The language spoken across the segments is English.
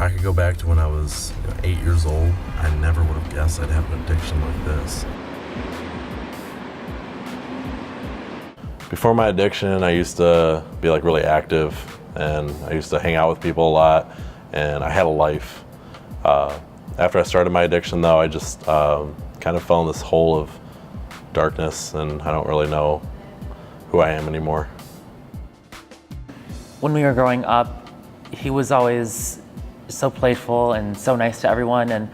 I could go back to when I was 8 years old, I never would have guessed I'd have an addiction like this. Before my addiction, I used to be like really active, and I used to hang out with people a lot, and I had a life. After I started my addiction though, I just kind of fell in this hole of darkness, and I don't really know who I am anymore. When we were growing up, he was always so playful and so nice to everyone, and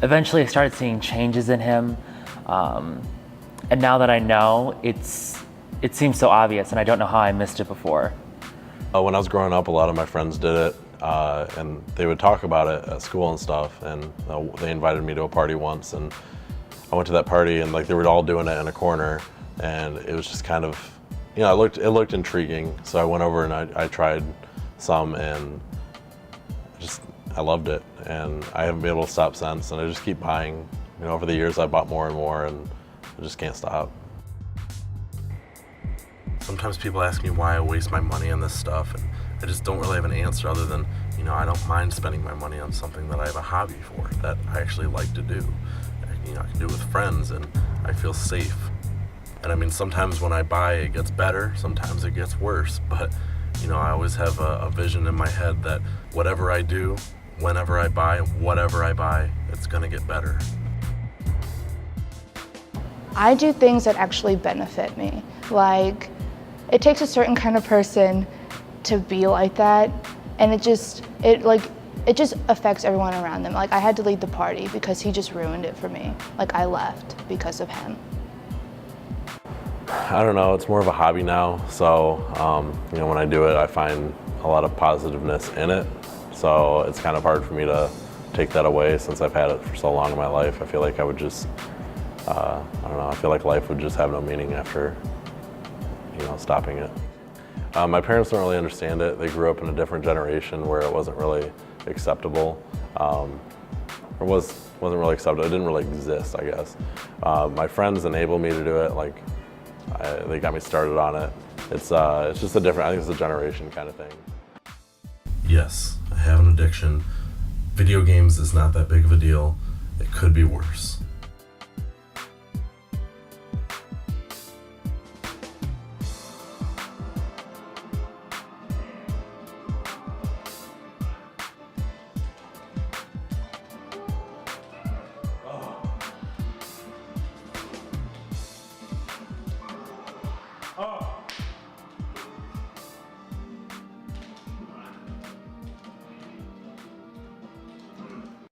eventually I started seeing changes in him. And now that I know, it seems so obvious, and I don't know how I missed it before. When I was growing up, a lot of my friends did it, and they would talk about it at school and stuff, and they invited me to a party once, and I went to that party, and like they were all doing it in a corner, and it was just kind of, it looked intriguing, so I went over and I tried some, and I loved it, and I haven't been able to stop since, and I just keep buying. Over the years I bought more and more, and I just can't stop. Sometimes people ask me why I waste my money on this stuff, and I just don't really have an answer other than, I don't mind spending my money on something that I have a hobby for, that I actually like to do. I can do it with friends, and I feel safe. And I mean, sometimes when I buy, it gets better, sometimes it gets worse, but I always have a vision in my head that whatever I do, whenever I buy, whatever I buy, it's gonna get better. I do things that actually benefit me. Like, it takes a certain kind of person to be like that, and it just affects everyone around them. Like, I had to leave the party because he just ruined it for me. Like, I left because of him. I don't know, it's more of a hobby now, so when I do it, I find a lot of positiveness in it, so it's kind of hard for me to take that away since I've had it for so long in my life. I feel like I would just, I don't know, I feel like life would just have no meaning after, stopping it. My parents don't really understand it. They grew up in a different generation where it wasn't really acceptable, or wasn't really acceptable. It didn't really exist, I guess. My friends enabled me to do it. Like, they got me started on it. It's just a different, I think it's a generation kind of thing. Yes, I have an addiction. Video games is not that big of a deal. It could be worse.